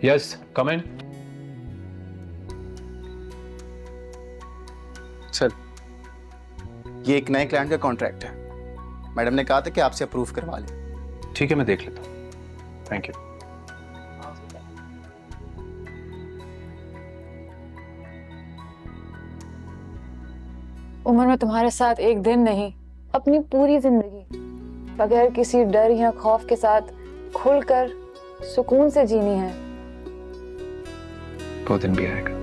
Yes, कम इन। Sir, ये एक नए क्लाइंट का कॉन्ट्रैक्ट है। मैडम ने कहा था कि आपसे अप्रूव करवा लें। ठीक है, मैं देख लेता हूँ। Thank you. उमर, मैं तुम्हारे साथ एक दिन नहीं, अपनी पूरी जिंदगी बगैर किसी डर या खौफ के साथ खुलकर सुकून से जीनी है। वो दिन भी आएगा।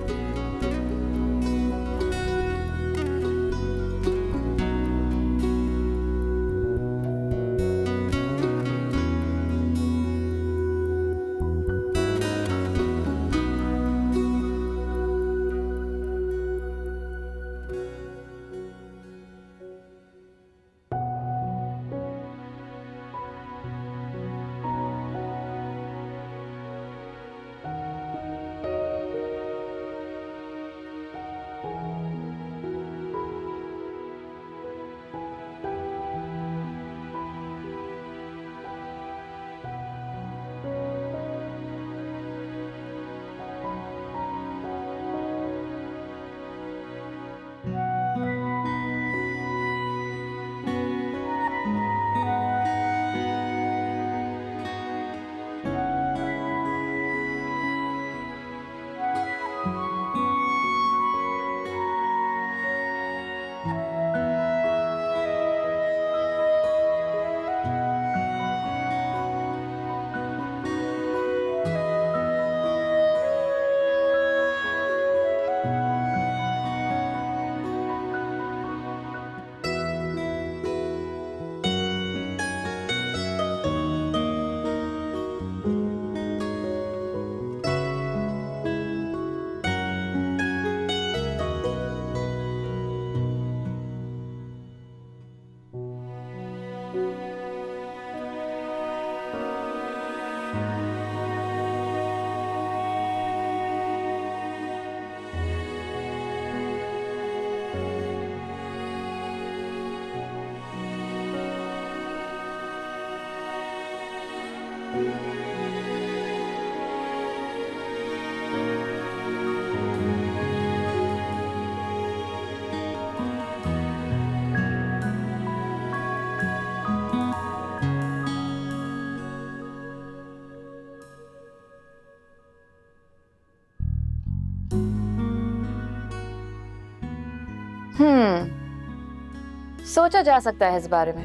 सोचा जा सकता है इस बारे में।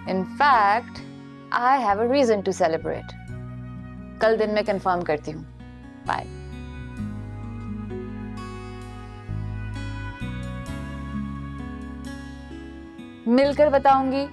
In fact I have a reason to celebrate. कल दिन में कंफर्म करती हूँ। बाय। मिलकर बताऊंगी।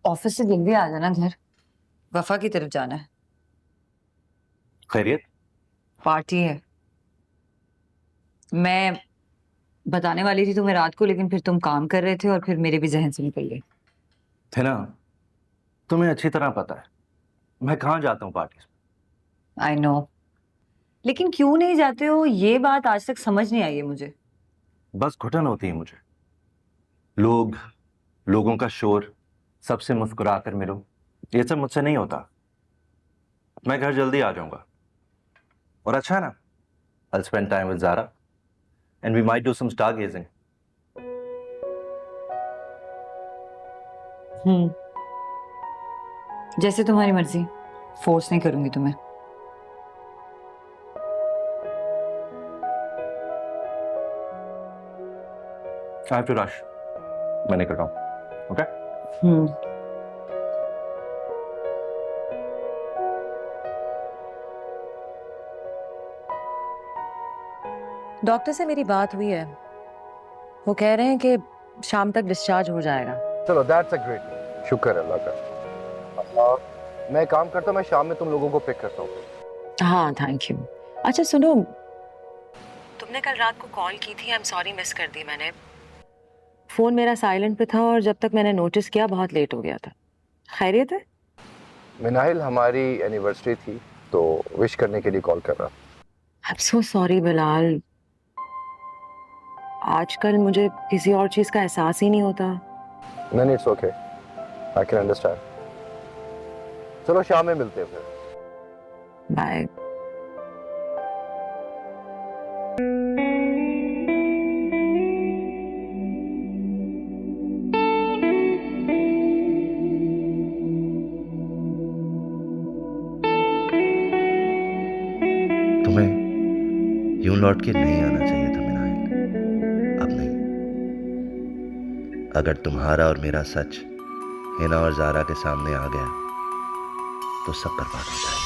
ऑफिस से जल्दी आ जाना घर, वफा की तरफ जाना है। खैरियत? पार्टी है। मैं बताने वाली थी तुम्हें रात को, लेकिन फिर तुम काम कर रहे थे और फिर मेरे भी जहन से निकल गई। थे ना, तुम्हें अच्छी तरह पता है मैं कहाँ जाता हूँ पार्टी में। आई नो, लेकिन क्यों नहीं जाते हो ये बात आज तक समझ नहीं आई है मुझे। बस घुटन होती है मुझे। लोग लोगों का शोर, सबसे मुस्कुरा कर मिलूं, ये सब मुझसे नहीं होता। मैं घर जल्दी आ जाऊंगा। और अच्छा है ना, I'll spend time with Zara and we might do some stargazing. जैसे तुम्हारी मर्जी, फोर्स नहीं करूंगी तुम्हें। I have to rush. मैं निकल रहा हूँ। Okay? डॉक्टर से मेरी बात हुई है, वो कह रहे हैं कि शाम तक डिस्चार्ज हो जाएगा। चलो दैट्स अ ग्रेट, शुक्र है अल्लाह का। मैं एक काम करता हूँ, मैं शाम में तुम लोगों को पिक करता हूँ। हाँ थैंक यू। अच्छा सुनो, तुमने कल रात को कॉल की थी, आई एम सॉरी मिस कर दी मैंने। फोन मेरा साइलेंट पे था और जब तक मैंने नोटिस किया बहुत लेट हो गया था। खैरियत है? मिनाहिल हमारी एनिवर्सरी थी तो विश करने के लिए कॉल कर रहा। I am so sorry Bilal, आजकल मुझे किसी और चीज का एहसास ही नहीं होता। नहीं it's okay, I can understand. चलो शाम में मिलते हैं फिर। बाय। तुम्हें यूं लौट के नहीं आना चाहिए था मिनाहिल, अब नहीं। अगर तुम्हारा और मेरा सच हिना और ज़ारा के सामने आ गया तो सब बर्बाद हो जाएगा।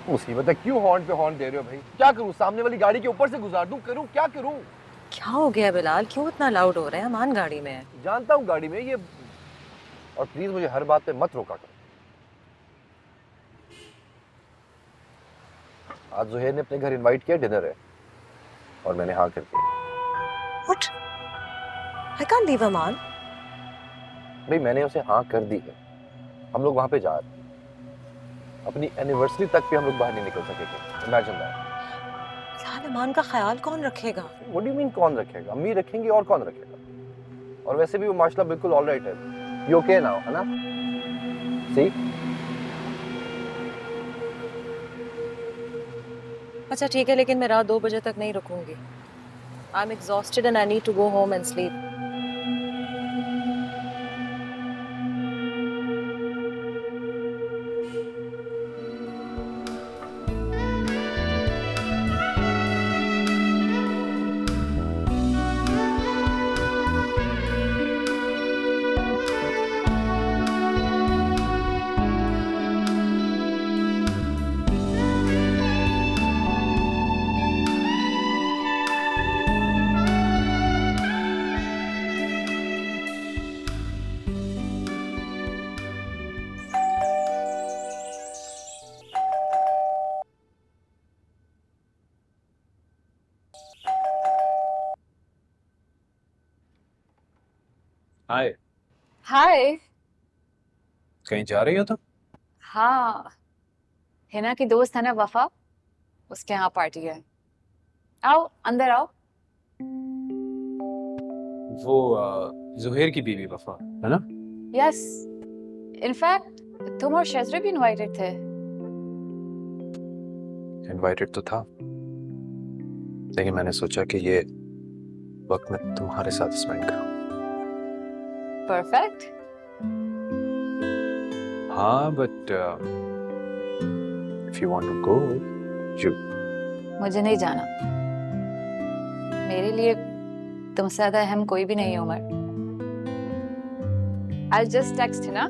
मुसीबत है, क्यों हॉर्न पे हॉर्न दे रहे हो भाई? क्या करूं, सामने वाली गाड़ी के ऊपर से गुजार दूं? करूं क्या करूं? क्या हो गया बिलाल, क्यों इतना लाउड हो रहे हैं? अमान गाड़ी में है। जानता हूं गाड़ी में ये, और प्लीज मुझे हर बात पे मत रोका करो। आज जुहैर ने अपने घर इनवाइट किया, डिनर है, और मैंने हाँ कर दी। What? I can't leave अमान। भाई मैंने उसे हाँ कर दी है, हम लोग वहां पे जा रहे हैं। अपनी एनिवर्सरी तक भी हम लोग बाहर नहीं निकल सकेंगे। Imagine that. यार अमान का ख्याल कौन रखेगा? व्हाट डू यू मीन कौन रखेगा? अम्मी रखेंगी और कौन रखेगा? और वैसे भी वो माशाल्लाह बिल्कुल ऑलराइट है। यू ओके नाउ, है ना? सी? अच्छा ठीक है, लेकिन मैं रात 2 बजे तक नहीं रुकूंगी। I am exhausted and I need to go home and sleep. Hi. Hi. कहीं जा रही हो तुम? हाँ, हिना की दोस्त है ना वफा, उसके यहाँ पार्टी है। आओ अंदर आओ। वो जुहैर की बीवी वफा है ना? यस, इनफैक्ट तुम और शजरे भी इनवाइटेड थे। इनवाइटेड तो था, लेकिन मैंने सोचा कि ये वक्त मैं तुम्हारे साथ स्पेंड करूं। perfect. हाँ, but if you want to go, you. मुझे नहीं जाना। मेरे लिए तुमसे ज्यादा अहम कोई भी नहीं है Umar. I'll just text Hina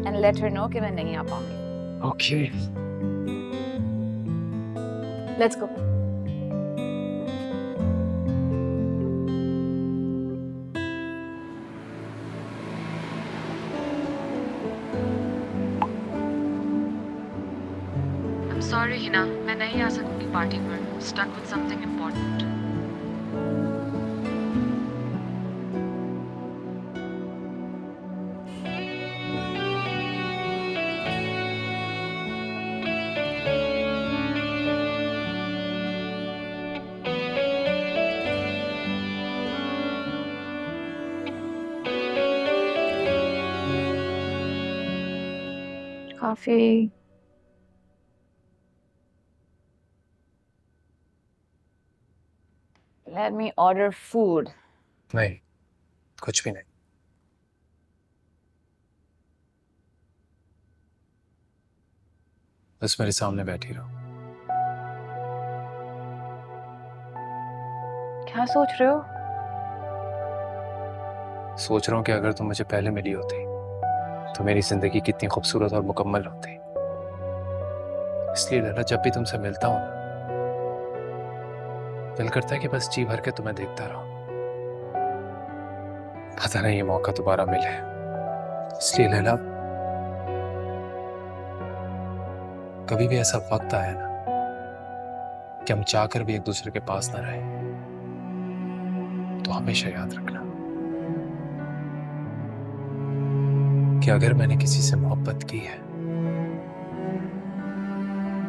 and let her know कि मैं नहीं आ पाऊंगी। Okay. Let's go. I'm sorry Hina, मैं नहीं आ सकूंगी पार्टी पर। Stuck with something important. काफी Let me order food. नहीं, कुछ भी नहीं। बस मेरे सामने बैठी रहो। क्या सोच रहे हो? सोच रहा हूँ कि अगर तुम मुझे पहले मिली होती तो मेरी जिंदगी कितनी खूबसूरत और मुकम्मल होती। इसलिए लैला, जब भी तुमसे मिलता हूँ दिल करता है कि बस जी भर के तुम्हें देखता रहो। पता नहीं ये मौका दोबारा मिले। इसलिए लैला, कभी भी ऐसा वक्त आया ना कि हम चाहकर भी एक दूसरे के पास ना रहे, तो हमेशा याद रखना कि अगर मैंने किसी से मोहब्बत की है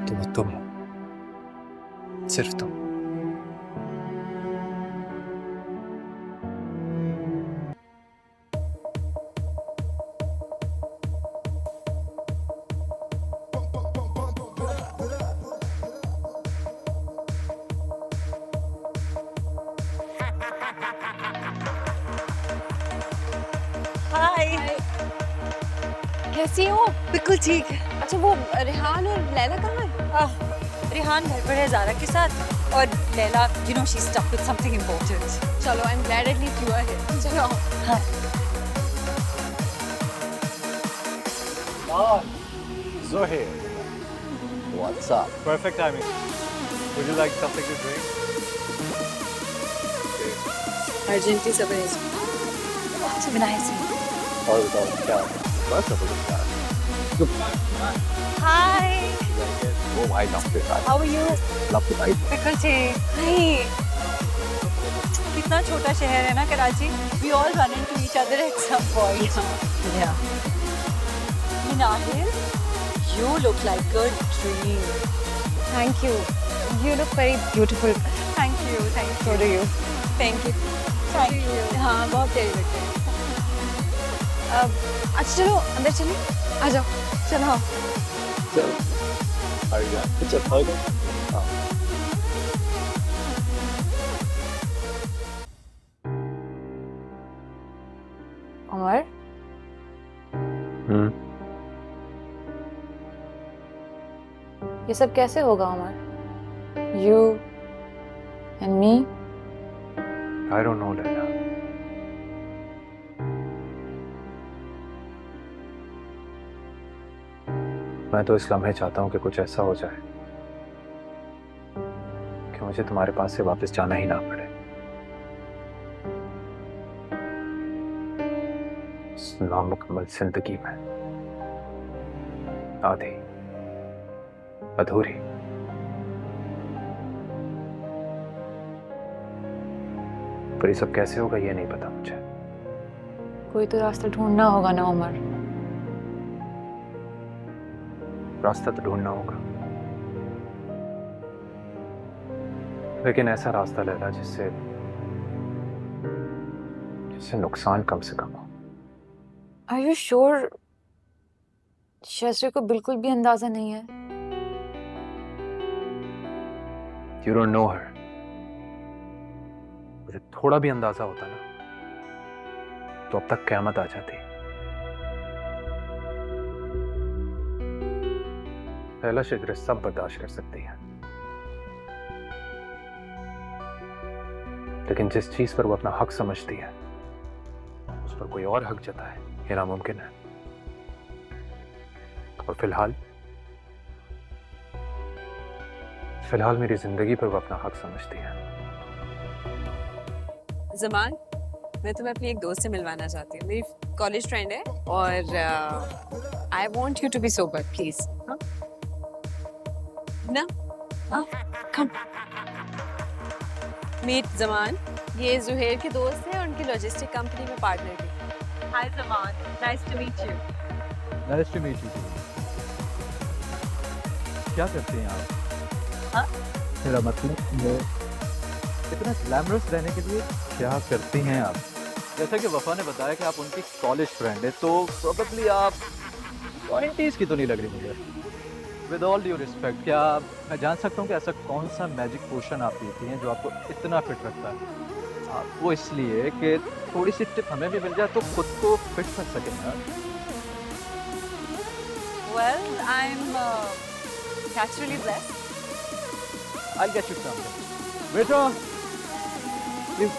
तो वो तुम हो, सिर्फ तुम। हाय, कैसी हो? बिल्कुल ठीक है। अच्छा वो रेहान और लैला कहाँ है? रेहान घर पर है ज़ारा के साथ और Laila you know she stuck with something important. चलो, I am glad at least you are here. चलो। हाँ। Zohair, what's up? Perfect timing. Would you like something to drink? Urgently सब है। अच्छा बनाए से। और बताओ क्या? बस अब क्या? हाय, वो भाई डॉक्टर का हाउ आर यू? लव भाई। बिल्कुल ठीक। हाय। कितना छोटा शहर है ना Karachi. We all run into each other at some point. Yeah. Minahir, you look like a dream. Thank you. You look very beautiful. Thank you, thank you. So do you. Thank you. Thank you. हाँ, बहुत प्यारी लगते हैं। अच्छा चलो अंदर चलिए। आ जाओ। चलो। चल आ गया चल आ गया। उमर, ये सब कैसे होगा Umar? You and me? I don't know, Laila. मैं तो इस लम्हे चाहता हूँ कि कुछ ऐसा हो जाए कि मुझे तुम्हारे पास से वापस जाना ही ना पड़े। इस नामुकम्मल जिंदगी में आधी अधूरी। पर ये सब कैसे होगा ये नहीं पता मुझे। कोई तो रास्ता ढूंढना होगा ना उमर। रास्ता तो ढूंढना होगा, लेकिन ऐसा रास्ता लैला जिससे नुकसान कम से कम हो। Are you sure? शस्त्री को बिल्कुल भी अंदाजा नहीं है। You don't know her. मुझे थोड़ा भी अंदाजा होता ना तो अब तक क़यामत आ जाती। लैला शिजरे सब बर्दाश्त कर सकती है, लेकिन जिस चीज पर वो अपना हक समझती है उस पर कोई और हक जताए, ये नामुमकिन है। और फिलहाल मेरी जिंदगी पर वो अपना हक समझती है। जमान, मैं तुम्हें अपनी एक दोस्त से मिलवाना चाहती हूँ। मेरी कॉलेज फ्रेंड है और I want you to be sober please. ना कम मीट जमान, ये जुहेर के दोस्त हैं, उनकी लॉजिस्टिक कंपनी में पार्टनर भी। Hi Zaman, nice to meet you. Nice to meet you. क्या करते हैं आप? हाँ? मेरा मतलब इतना ग्लैमरस रहने के लिए क्या करती हैं आप? जैसा कि वफा ने बताया कि आप उनकी कॉलेज फ्रेंड है, तो प्रोबेबली आप 20s की तो नहीं लग रही मुझे। विद ऑल ड्यू रिस्पेक्ट, क्या मैं जान सकता हूँ कि ऐसा कौन सा मैजिक पोशन आप पीती हैं जो आपको इतना फिट रखता है? वो इसलिए कि थोड़ी सी टिप हमें भी मिल जाए तो खुद को फिट कर सकें ना। Well, I'm naturally blessed. I'll get you something. Waiter, please.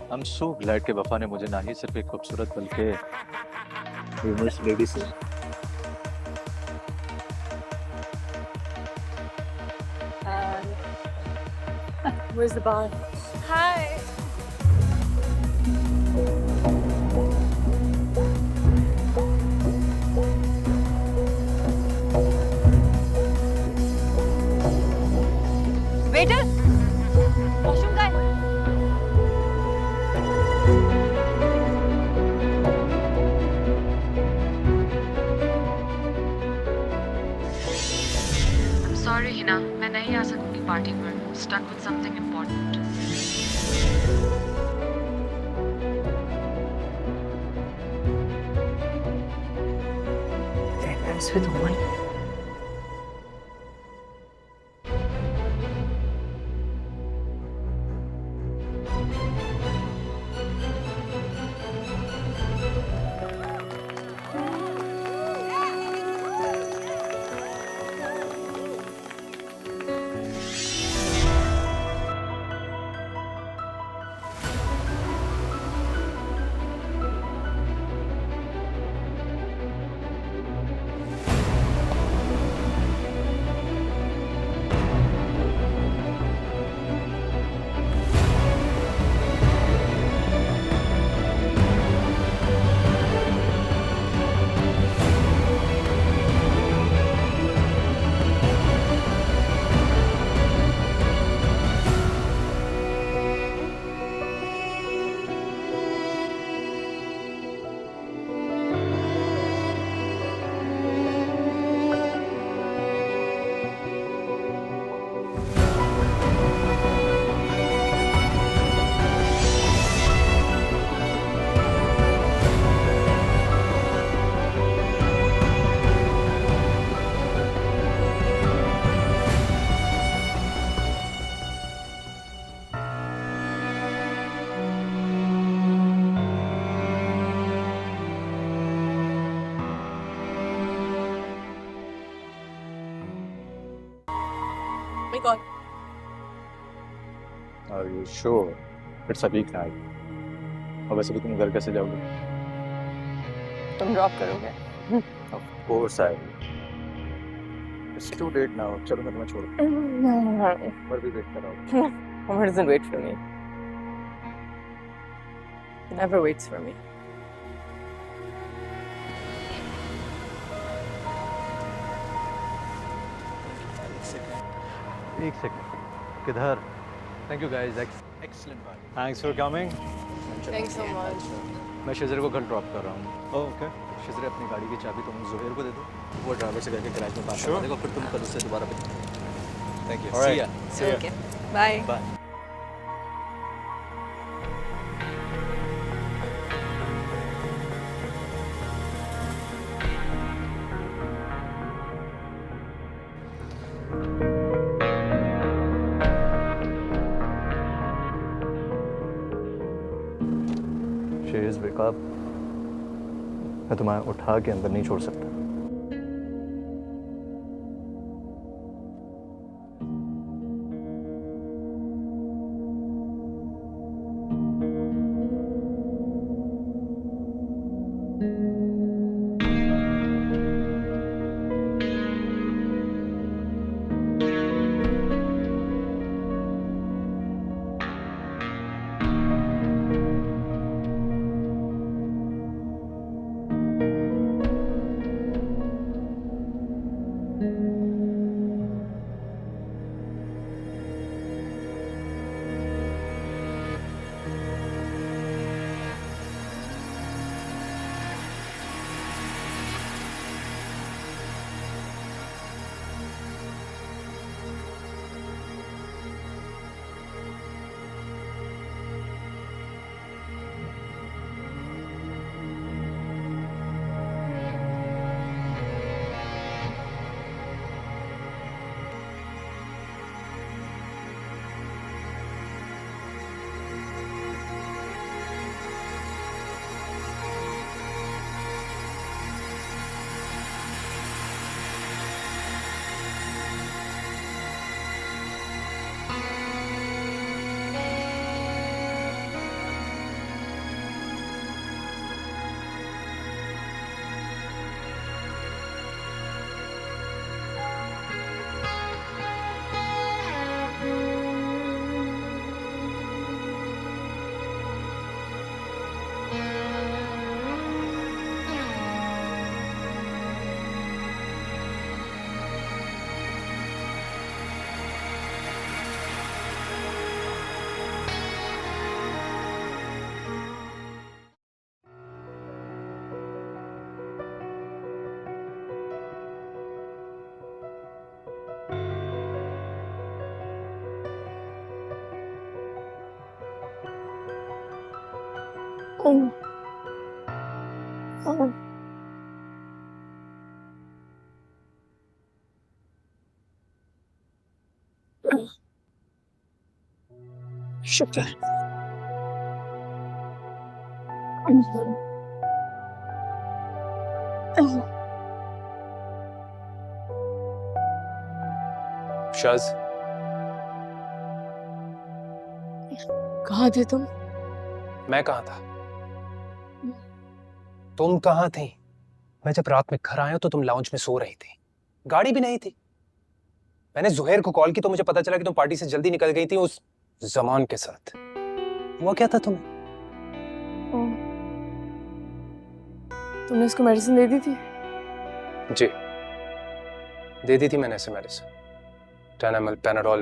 I'm so glad कि वफा ने मुझे ना ही सिर्फ एक खूबसूरत बल्कि फेमस लेडी से Where's the bar? Hi. Waiter, washroom guy. Sorry Hina, मैं नहीं आ सकूंगी पार्टी पर। Stuck with something important. with Oman. my God. Are you sure? It's a week night. अब वैसे भी तुम घर कैसे जाओगे? तुम ड्रॉप करोगे? Of course I will. It's too late now. चलो मैं तुम्हें छोड़ पर भी वेट कर रहा हूँ. Omar doesn't wait for me. He never waits for me. एक सेकंड, किधर? Thank you guys, excellent party. Thanks for coming. Thanks so much. मैं शिजर को घर ड्रॉप कर रहा हूँ। ओके। शिजर, अपनी गाड़ी की चाबी तुम जुहैर को दे दो, वो ड्राइवर से करके गैराज में पास कर देगा, फिर तुम कल उससे दोबारा pick. Thank you. See ya. Okay bye. Bye. She's बेकअप, मैं तुम्हें उठा के अंदर नहीं छोड़ सकता। शुक्र। शाज, कहाँ थे तुम? मैं कहाँ था? तुम कहाँ थी? मैं जब रात में घर आया तो तुम लाउंज में सो रही थी, गाड़ी भी नहीं थी। मैंने जुहैर को कॉल की तो मुझे पता चला कि तुम पार्टी से जल्दी निकल गई थी उस जमान के साथ। हुआ क्या था तुम्हें? तुमने उसको मेडिसिन दे दी थी? जी, दे दी थी मैंने ऐसे medicine, 10 ml Panadol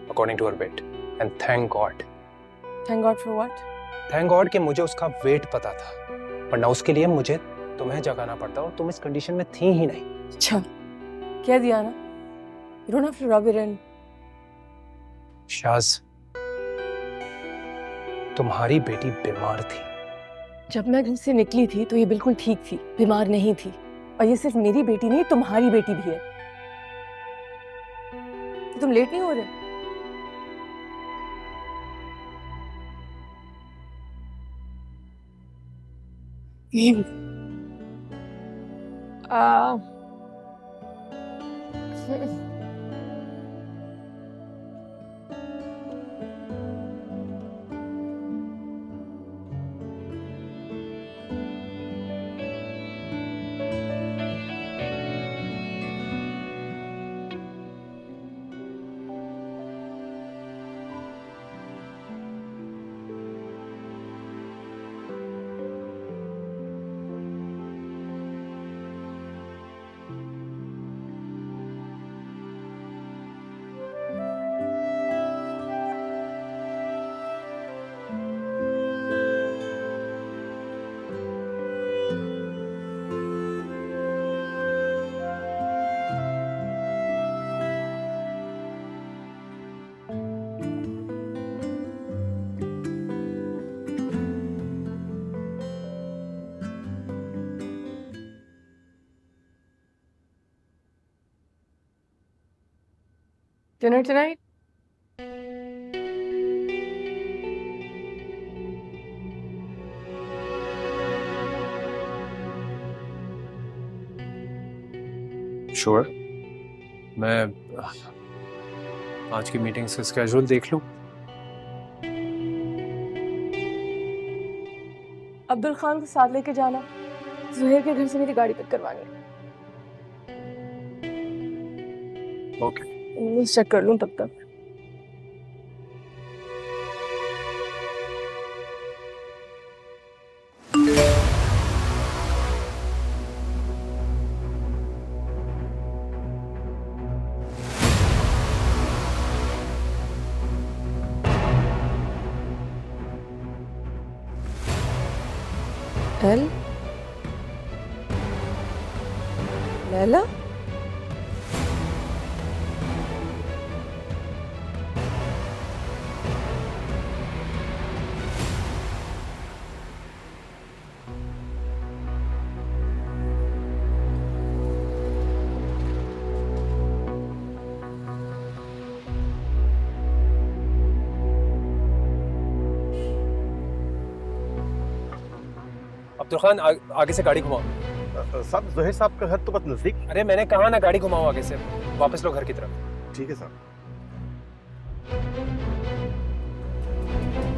according to her weight, and thank God. Thank God for what? Thank God कि मुझे उसका वेट पता था, वरना उसके लिए मुझे तुम्हें जगाना पड़ता और तुम इस कंडीशन में थी ही नहीं। अच्छा, क्या दिया ना? You don't have to rub it in. Shaz, तुम्हारी बेटी बीमार थी। जब मैं घर से निकली थी तो ये बिल्कुल ठीक थी, बीमार नहीं थी। और ये सिर्फ मेरी बेटी नहीं, तुम्हारी बेटी भी है। तुम लेट नहीं हो रहे? Dinner tonight? श्योर। मैं आज की मीटिंग्स का स्केड्यूल देख लूं। अब्दुल खान को साथ लेके जाना, जुहैर के घर से मेरी गाड़ी पिक करवानी है। ओके। मैं चेक कर लूं तब तक। एल लैला, अब्दुल खान आगे से गाड़ी घुमाओ। साहब जोहेर साहब का घर तो बस नजदीक। अरे मैंने कहा ना गाड़ी घुमाओ आगे से, वापस लो घर की तरफ। ठीक है साहब।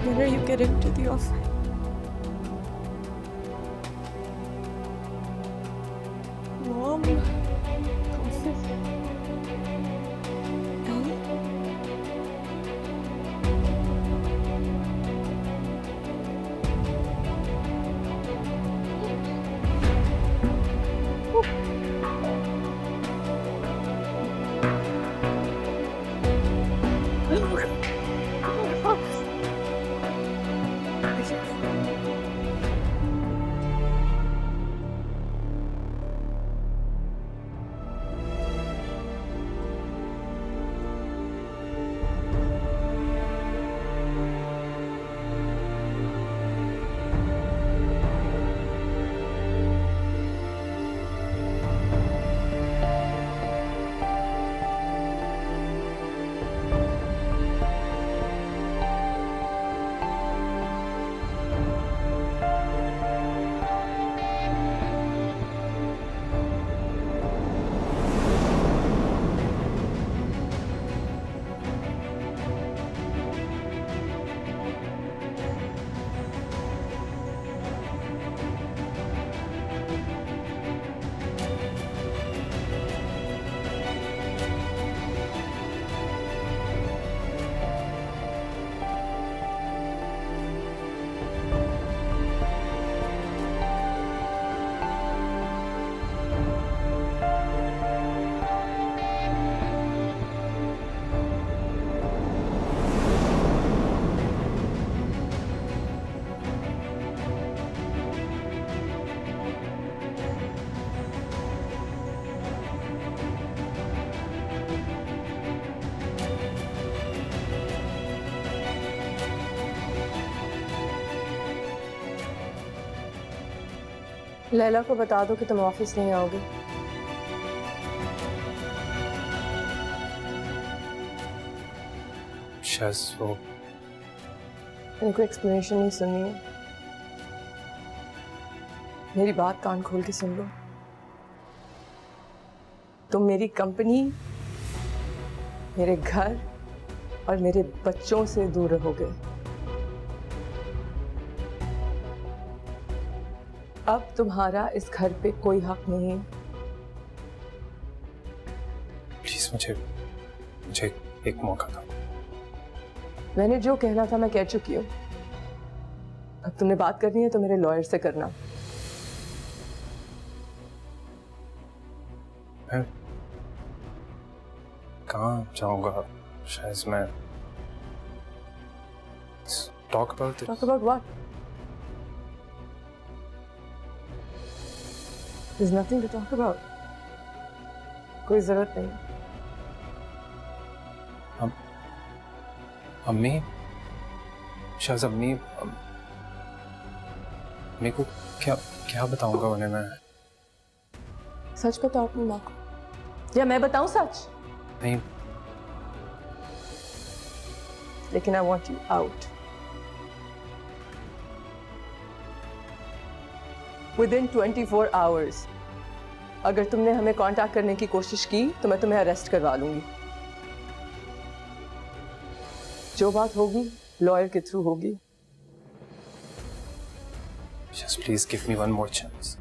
When are you getting to the office? Mom, office. Ellie? Laila को बता दो कि तुम ऑफिस नहीं आओगे। शायद वो मेरे को एक्सप्लेनेशन नहीं सुननी है, मेरी बात कान खोल के सुन लो। तुम मेरी कंपनी, मेरे घर और मेरे बच्चों से दूर रहोगे। अब तुम्हारा इस घर पे कोई हक नहीं है। प्लीज मुझे एक मौका दो। मैंने जो कहना था मैं कह चुकी हूँ। अब तुमने बात करनी है तो मेरे लॉयर से करना। मैं कहाँ जाऊंगा? शायद मैं talk about what? There's nothing to talk about. कोई जरूरत नहीं। अम्मी, शायद अम्मी मेरे को क्या बताऊंगा उन्हें मैं? सच बताओ अपनी माँ को, या मैं बताऊं सच? नहीं, लेकिन I want you out within 24 hours. अगर तुमने हमें कांटेक्ट करने की कोशिश की तो मैं तुम्हें अरेस्ट करवा लूंगी। जो बात होगी लॉयर के थ्रू होगी। Just please give me one more chance.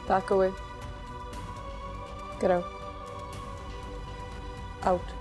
Back away. Get out. Out.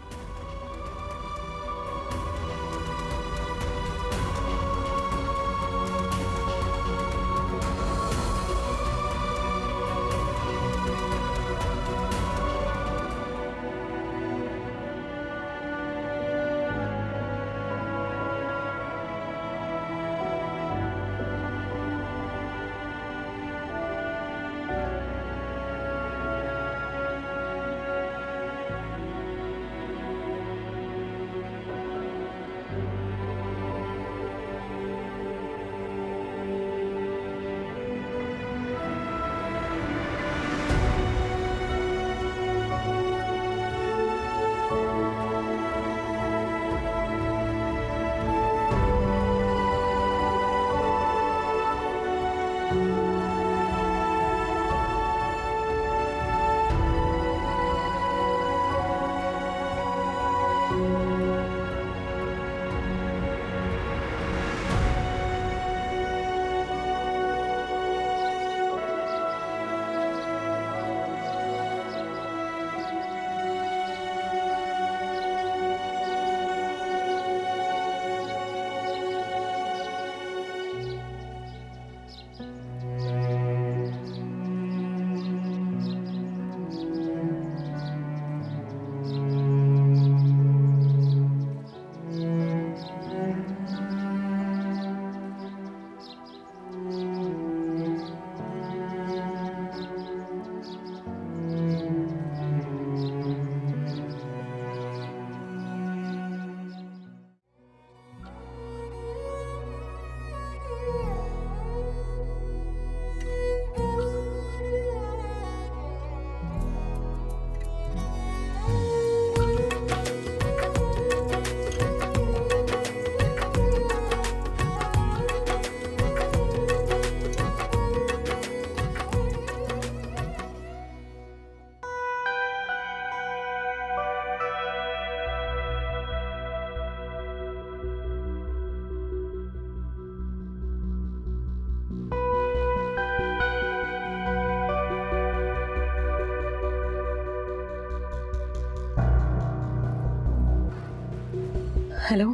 Hello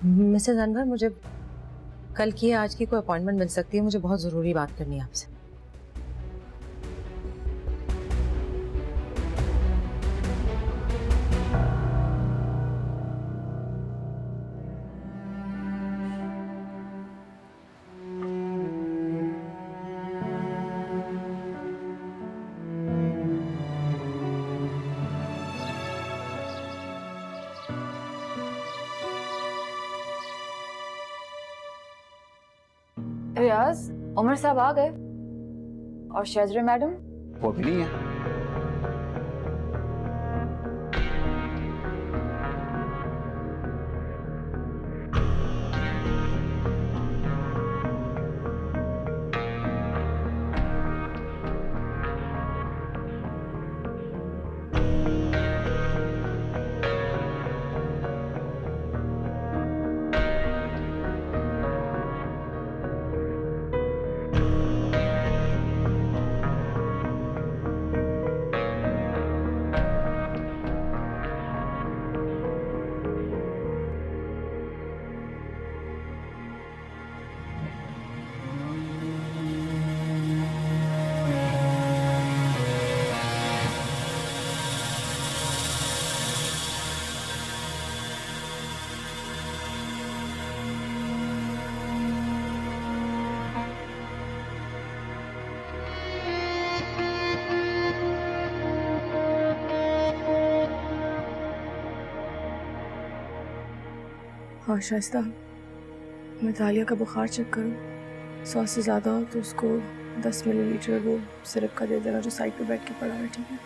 Mrs Anwar, मुझे कल की या आज की कोई अपॉइंटमेंट मिल सकती है? मुझे बहुत ज़रूरी बात करनी है आपसे। रियाज, उमर साहब आ गए और शेजरे मैडम? वो भी नहीं है। हाँ शाइस्ता, मैं तालिया का बुखार चेक करूँ, 100 से ज़्यादा हो तो उसको 10 मिलीलीटर वो सिरप का दे देना जो साइड पे बैठ के पड़ा है, ठीक है?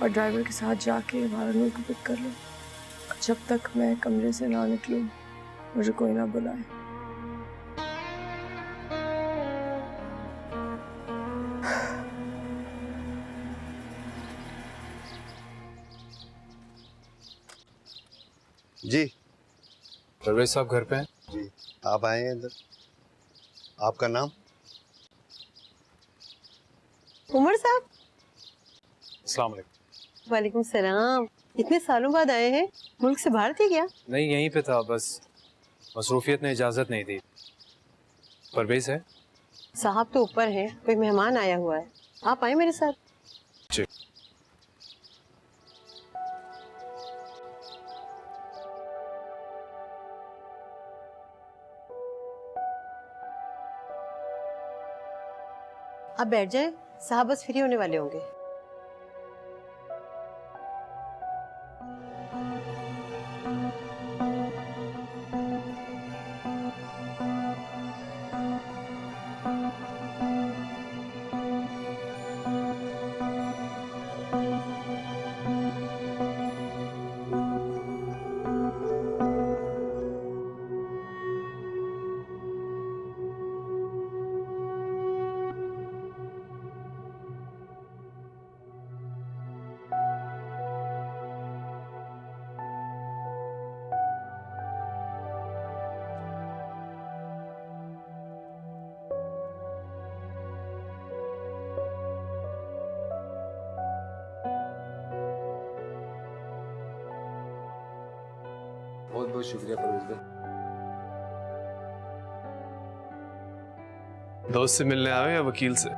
और ड्राइवर के साथ जाके महारानू को पिक कर लो। जब तक मैं कमरे से ना निकलूं मुझे कोई ना बुलाए। जी परवेज साहब घर पे हैं? जी आप आए हैं इधर। आपका नाम? उमर साहब। अस्सलाम वालेकुम। वालेकुम सलाम। इतने सालों बाद आए हैं, मुल्क से बाहर थे क्या? नहीं, यहीं पे था, बस मसरूफियत ने इजाजत नहीं दी। परवेज है? साहब तो ऊपर हैं, कोई मेहमान आया हुआ है। आप आए मेरे साथ। जी। आप बैठ जाएं, साहब बस फ्री होने वाले होंगे। बहुत बहुत शुक्रिया परवेज भाई। दोस्त से मिलने आए या वकील से?